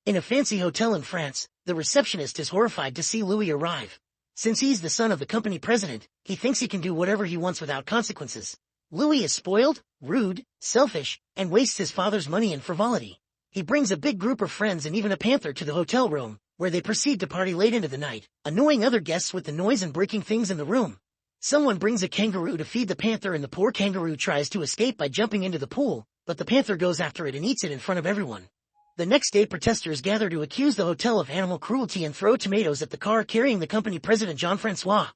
In a fancy hotel in France, the receptionist is horrified to see Louis arrive. Since he's the son of the company president, he thinks he can do whatever he wants without consequences. Louis is spoiled, rude, selfish, and wastes his father's money in frivolity. He brings a big group of friends and even a panther to the hotel room, where they proceed to party late into the night, annoying other guests with the noise and breaking things in the room. Someone brings a kangaroo to feed the panther and the poor kangaroo tries to escape by jumping into the pool, but the panther goes after it and eats it in front of everyone. The next day protesters gather to accuse the hotel of animal cruelty and throw tomatoes at the car carrying the company president Jean-Francois.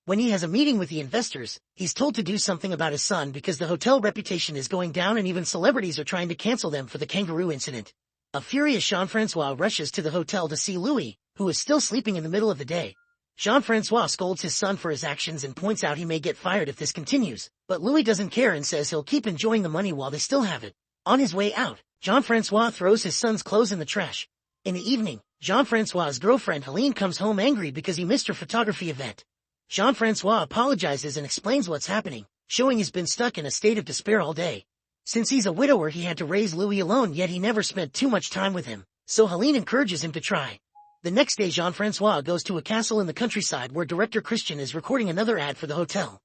When he has a meeting with the investors, he's told to do something about his son because the hotel reputation is going down and even celebrities are trying to cancel them for the kangaroo incident. A furious Jean-Francois rushes to the hotel to see Louis, who is still sleeping in the middle of the day. Jean-Francois scolds his son for his actions and points out he may get fired if this continues, but Louis doesn't care and says he'll keep enjoying the money while they still have it. On his way out, Jean-Francois throws his son's clothes in the trash. In the evening, Jean-Francois's girlfriend Helene comes home angry because he missed her photography event. Jean-Francois apologizes and explains what's happening, showing he's been stuck in a state of despair all day. Since he's a widower, he had to raise Louis alone, yet he never spent too much time with him, so Helene encourages him to try. The next day Jean-Francois goes to a castle in the countryside where director Christian is recording another ad for the hotel.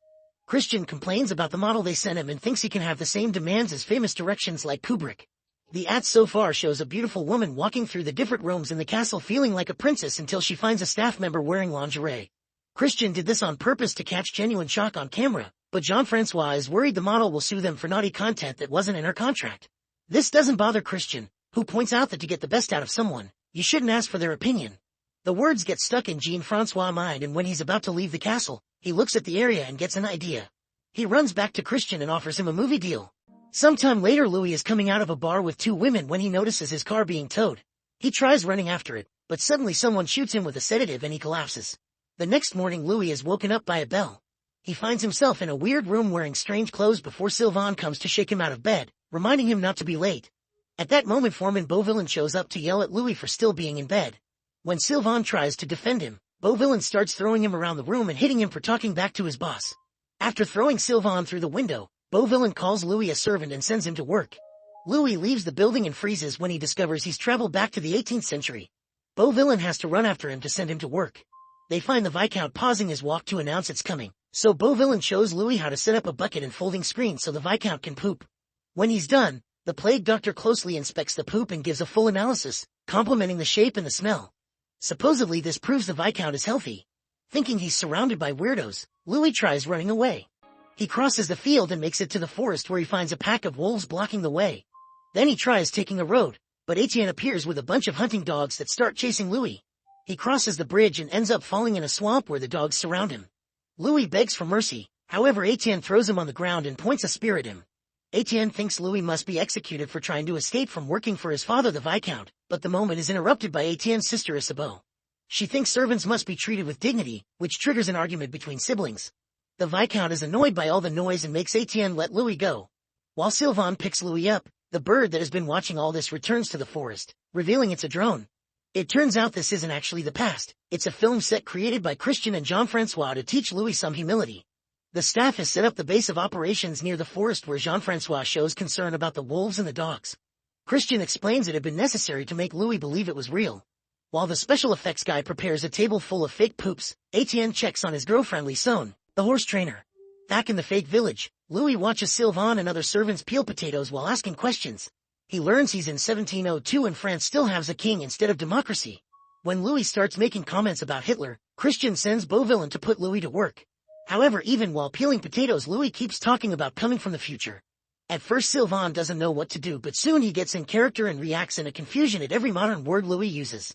Christian complains about the model they sent him and thinks he can have the same demands as famous directions like Kubrick. The ad so far shows a beautiful woman walking through the different rooms in the castle feeling like a princess until she finds a staff member wearing lingerie. Christian did this on purpose to catch genuine shock on camera, but Jean-Francois is worried the model will sue them for naughty content that wasn't in her contract. This doesn't bother Christian, who points out that to get the best out of someone, you shouldn't ask for their opinion. The words get stuck in Jean-Francois' mind, and when he's about to leave the castle, he looks at the area and gets an idea. He runs back to Christian and offers him a movie deal. Sometime later Louis is coming out of a bar with two women when he notices his car being towed. He tries running after it, but suddenly someone shoots him with a sedative and he collapses. The next morning Louis is woken up by a bell. He finds himself in a weird room wearing strange clothes before Sylvain comes to shake him out of bed, reminding him not to be late. At that moment Foreman Beauvillain shows up to yell at Louis for still being in bed. When Sylvain tries to defend him, Beauvillain starts throwing him around the room and hitting him for talking back to his boss. After throwing Sylvain through the window, Beauvillain calls Louis a servant and sends him to work. Louis leaves the building and freezes when he discovers he's traveled back to the 18th century. Beauvillain has to run after him to send him to work. They find the Viscount pausing his walk to announce it's coming, so Beauvillain shows Louis how to set up a bucket and folding screen so the Viscount can poop. When he's done, the plague doctor closely inspects the poop and gives a full analysis, complimenting the shape and the smell. Supposedly this proves the Viscount is healthy. Thinking he's surrounded by weirdos, Louis tries running away. He crosses the field and makes it to the forest where he finds a pack of wolves blocking the way. Then he tries taking a road, but Etienne appears with a bunch of hunting dogs that start chasing Louis. He crosses the bridge and ends up falling in a swamp where the dogs surround him. Louis begs for mercy, however Etienne throws him on the ground and points a spear at him. Etienne thinks Louis must be executed for trying to escape from working for his father the Viscount, but the moment is interrupted by Etienne's sister Isabeau. She thinks servants must be treated with dignity, which triggers an argument between siblings. The Viscount is annoyed by all the noise and makes Etienne let Louis go. While Sylvain picks Louis up, the bird that has been watching all this returns to the forest, revealing it's a drone. It turns out this isn't actually the past, it's a film set created by Christian and Jean-Francois to teach Louis some humility. The staff has set up the base of operations near the forest where Jean-Francois shows concern about the wolves and the dogs. Christian explains it had been necessary to make Louis believe it was real. While the special effects guy prepares a table full of fake poops, Etienne checks on his girlfriend Lison, the horse trainer. Back in the fake village, Louis watches Sylvain and other servants peel potatoes while asking questions. He learns he's in 1702 and France still has a king instead of democracy. When Louis starts making comments about Hitler, Christian sends Beauvillain to put Louis to work. However, even while peeling potatoes, Louis keeps talking about coming from the future. At first Sylvain doesn't know what to do, but soon he gets in character and reacts in a confusion at every modern word Louis uses.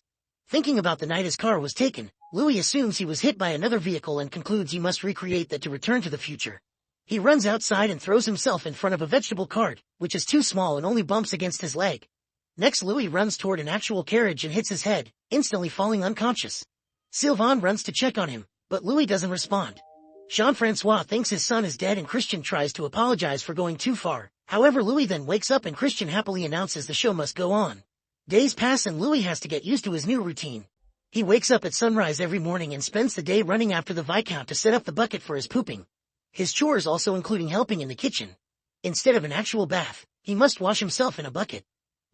Thinking about the night his car was taken, Louis assumes he was hit by another vehicle and concludes he must recreate that to return to the future. He runs outside and throws himself in front of a vegetable cart, which is too small and only bumps against his leg. Next Louis runs toward an actual carriage and hits his head, instantly falling unconscious. Sylvain runs to check on him, but Louis doesn't respond. Jean-Francois thinks his son is dead and Christian tries to apologize for going too far. However, Louis then wakes up and Christian happily announces the show must go on. Days pass and Louis has to get used to his new routine. He wakes up at sunrise every morning and spends the day running after the Viscount to set up the bucket for his pooping. His chores also including helping in the kitchen. Instead of an actual bath, he must wash himself in a bucket.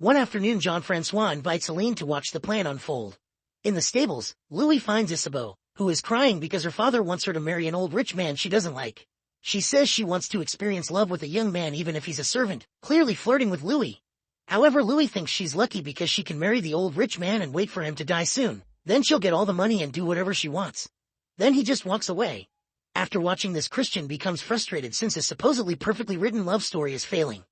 One afternoon Jean-Francois invites Helene to watch the plan unfold. In the stables, Louis finds Isabeau, who is crying because her father wants her to marry an old rich man she doesn't like. She says she wants to experience love with a young man even if he's a servant, clearly flirting with Louis. However, Louis thinks she's lucky because she can marry the old rich man and wait for him to die soon. Then she'll get all the money and do whatever she wants. Then he just walks away. After watching this, Christian becomes frustrated since his supposedly perfectly written love story is failing.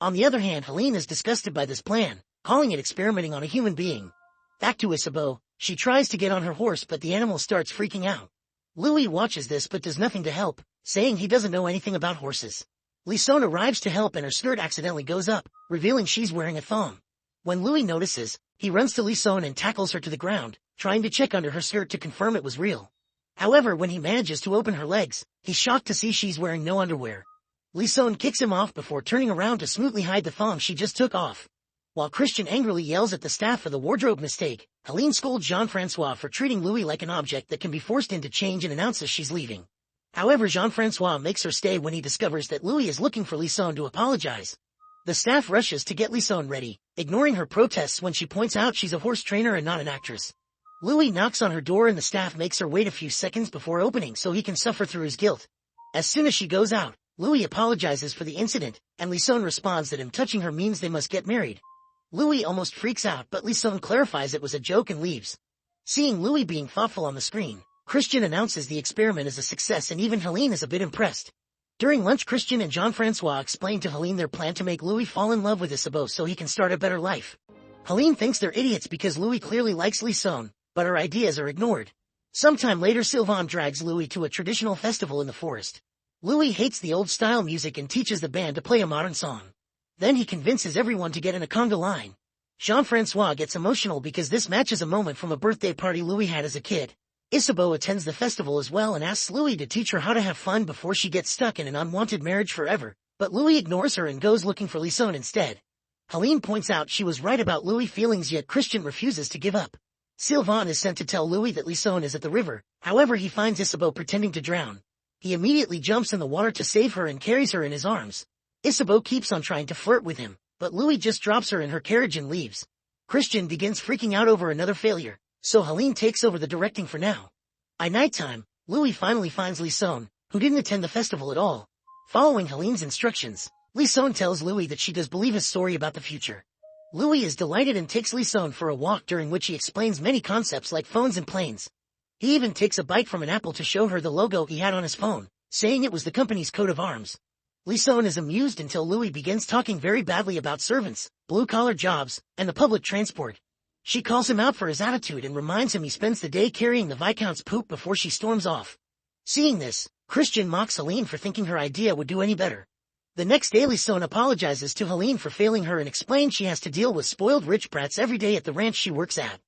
On the other hand, Helene is disgusted by this plan, calling it experimenting on a human being. Back to Isabeau, she tries to get on her horse but the animal starts freaking out. Louis watches this but does nothing to help, saying he doesn't know anything about horses. Lison arrives to help and her skirt accidentally goes up, revealing she's wearing a thong. When Louis notices, he runs to Lison and tackles her to the ground, trying to check under her skirt to confirm it was real. However, when he manages to open her legs, he's shocked to see she's wearing no underwear. Lison kicks him off before turning around to smoothly hide the thong she just took off. While Christian angrily yells at the staff for the wardrobe mistake, Helene scolds Jean-Francois for treating Louis like an object that can be forced into change and announces she's leaving. However, Jean-Francois makes her stay when he discovers that Louis is looking for Lison to apologize. The staff rushes to get Lison ready, ignoring her protests when she points out she's a horse trainer and not an actress. Louis knocks on her door and the staff makes her wait a few seconds before opening so he can suffer through his guilt. As soon as she goes out, Louis apologizes for the incident, and Lison responds that him touching her means they must get married. Louis almost freaks out but Lison clarifies it was a joke and leaves. Seeing Louis being thoughtful on the screen, Christian announces the experiment is a success and even Helene is a bit impressed. During lunch, Christian and Jean-Francois explain to Helene their plan to make Louis fall in love with Isabeau so he can start a better life. Helene thinks they're idiots because Louis clearly likes Lison, but her ideas are ignored. Sometime later, Sylvain drags Louis to a traditional festival in the forest. Louis hates the old-style music and teaches the band to play a modern song. Then he convinces everyone to get in a conga line. Jean-Francois gets emotional because this matches a moment from a birthday party Louis had as a kid. Isabeau attends the festival as well and asks Louis to teach her how to have fun before she gets stuck in an unwanted marriage forever, but Louis ignores her and goes looking for Lison instead. Helene points out she was right about Louis' feelings, yet Christian refuses to give up. Sylvain is sent to tell Louis that Lison is at the river, however he finds Isabeau pretending to drown. He immediately jumps in the water to save her and carries her in his arms. Isabeau keeps on trying to flirt with him, but Louis just drops her in her carriage and leaves. Christian begins freaking out over another failure, so Helene takes over the directing for now. By nighttime, Louis finally finds Lison, who didn't attend the festival at all. Following Helene's instructions, Lison tells Louis that she does believe his story about the future. Louis is delighted and takes Lison for a walk during which he explains many concepts like phones and planes. He even takes a bite from an apple to show her the logo he had on his phone, saying it was the company's coat of arms. Lison is amused until Louis begins talking very badly about servants, blue-collar jobs, and the public transport. She calls him out for his attitude and reminds him he spends the day carrying the Viscount's poop before she storms off. Seeing this, Christian mocks Helene for thinking her idea would do any better. The next day, Lison apologizes to Helene for failing her and explains she has to deal with spoiled rich brats every day at the ranch she works at.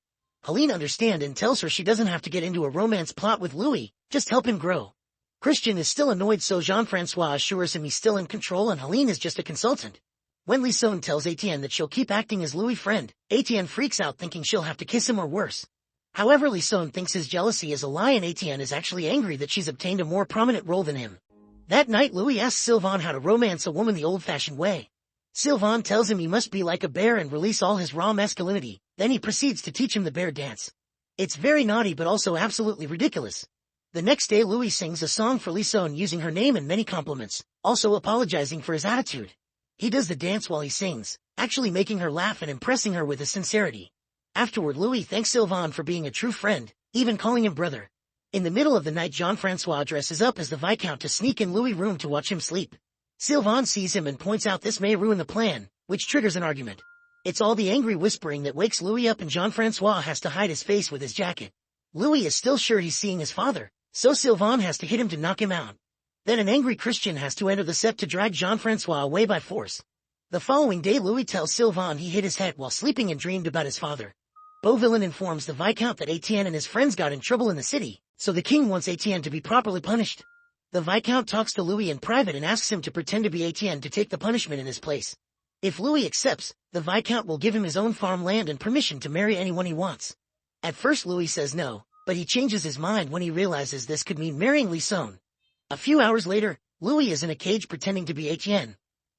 Helene understands and tells her she doesn't have to get into a romance plot with Louis, just help him grow. Christian is still annoyed, so Jean-Francois assures him he's still in control and Helene is just a consultant. When Lison tells Etienne that she'll keep acting as Louis' friend, Etienne freaks out thinking she'll have to kiss him or worse. However, Lison thinks his jealousy is a lie and Etienne is actually angry that she's obtained a more prominent role than him. That night, Louis asks Sylvain how to romance a woman the old-fashioned way. Sylvain tells him he must be like a bear and release all his raw masculinity, then he proceeds to teach him the bear dance. It's very naughty but also absolutely ridiculous. The next day, Louis sings a song for Lison using her name and many compliments, also apologizing for his attitude. He does the dance while he sings, actually making her laugh and impressing her with his sincerity. Afterward, Louis thanks Sylvain for being a true friend, even calling him brother. In the middle of the night, Jean-Francois dresses up as the Viscount to sneak in Louis' room to watch him sleep. Sylvain sees him and points out this may ruin the plan, which triggers an argument. It's all the angry whispering that wakes Louis up and Jean-Francois has to hide his face with his jacket. Louis is still sure he's seeing his father, so Sylvain has to hit him to knock him out. Then an angry Christian has to enter the set to drag Jean-Francois away by force. The following day, Louis tells Sylvain he hit his head while sleeping and dreamed about his father. Beauvillain informs the Viscount that Etienne and his friends got in trouble in the city, so the king wants Etienne to be properly punished. The Viscount talks to Louis in private and asks him to pretend to be Etienne to take the punishment in his place. If Louis accepts, the Viscount will give him his own farmland and permission to marry anyone he wants. At first Louis says no, but he changes his mind when he realizes this could mean marrying Lison. A few hours later, Louis is in a cage pretending to be Etienne.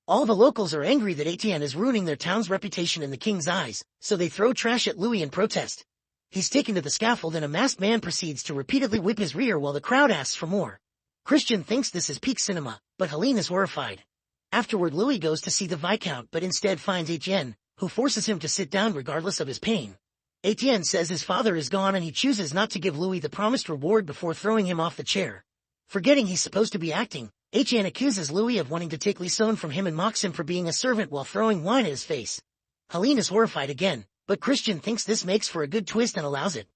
All the locals are angry that Etienne is ruining their town's reputation in the king's eyes, so they throw trash at Louis in protest. He's taken to the scaffold and a masked man proceeds to repeatedly whip his rear while the crowd asks for more. Christian thinks this is peak cinema, but Helene is horrified. Afterward, Louis goes to see the Viscount but instead finds Etienne, who forces him to sit down regardless of his pain. Etienne says his father is gone and he chooses not to give Louis the promised reward before throwing him off the chair. Forgetting he's supposed to be acting, Etienne accuses Louis of wanting to take Lison from him and mocks him for being a servant while throwing wine at his face. Helene is horrified again, but Christian thinks this makes for a good twist and allows it.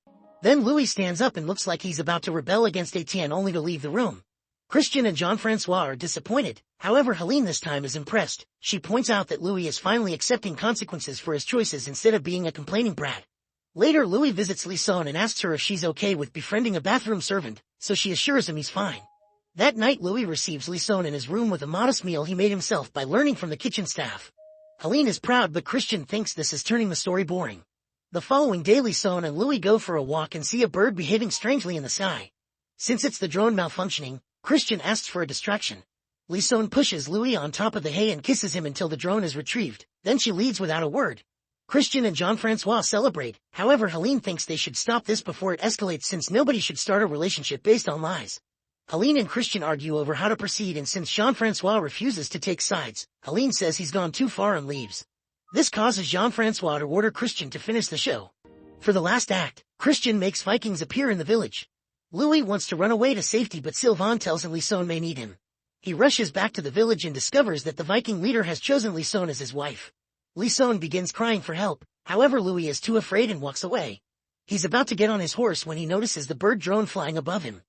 Then Louis stands up and looks like he's about to rebel against Etienne only to leave the room. Christian and Jean-Francois are disappointed, however Helene this time is impressed. She points out that Louis is finally accepting consequences for his choices instead of being a complaining brat. Later Louis visits Lison and asks her if she's okay with befriending a bathroom servant, so she assures him he's fine. That night Louis receives Lison in his room with a modest meal he made himself by learning from the kitchen staff. Helene is proud but Christian thinks this is turning the story boring. The following day Lison and Louis go for a walk and see a bird behaving strangely in the sky. Since it's the drone malfunctioning, Christian asks for a distraction. Lison pushes Louis on top of the hay and kisses him until the drone is retrieved, then she leaves without a word. Christian and Jean-Francois celebrate, however Helene thinks they should stop this before it escalates since nobody should start a relationship based on lies. Helene and Christian argue over how to proceed and since Jean-Francois refuses to take sides, Helene says he's gone too far and leaves. This causes Jean-Francois to order Christian to finish the show. For the last act, Christian makes Vikings appear in the village. Louis wants to run away to safety but Sylvain tells him Lison may need him. He rushes back to the village and discovers that the Viking leader has chosen Lison as his wife. Lison begins crying for help, however Louis is too afraid and walks away. He's about to get on his horse when he notices the bird drone flying above him.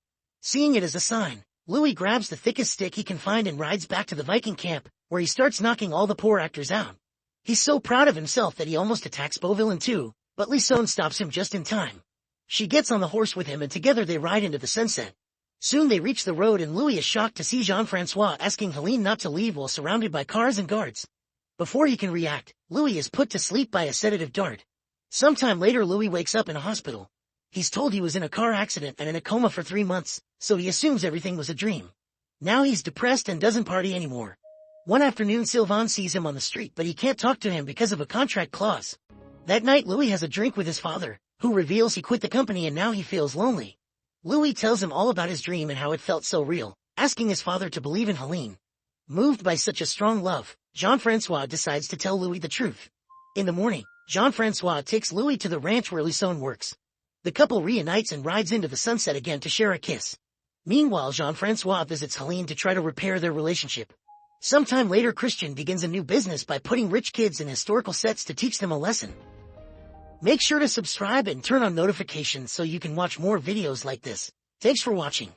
Seeing it as a sign, Louis grabs the thickest stick he can find and rides back to the Viking camp, where he starts knocking all the poor actors out. He's so proud of himself that he almost attacks Beauvillain too, but Lison stops him just in time. She gets on the horse with him and together they ride into the sunset. Soon they reach the road and Louis is shocked to see Jean-Francois asking Helene not to leave while surrounded by cars and guards. Before he can react, Louis is put to sleep by a sedative dart. Sometime later Louis wakes up in a hospital. He's told he was in a car accident and in a coma for 3 months, so he assumes everything was a dream. Now he's depressed and doesn't party anymore. One afternoon Sylvain sees him on the street but he can't talk to him because of a contract clause. That night Louis has a drink with his father, who reveals he quit the company and now he feels lonely. Louis tells him all about his dream and how it felt so real, asking his father to believe in Helene. Moved by such a strong love, Jean-Francois decides to tell Louis the truth. In the morning, Jean-Francois takes Louis to the ranch where Lison works. The couple reunites and rides into the sunset again to share a kiss. Meanwhile Jean-Francois visits Helene to try to repair their relationship. Sometime later Christian begins a new business by putting rich kids in historical sets to teach them a lesson. Make sure to subscribe and turn on notifications so you can watch more videos like this. Thanks for watching.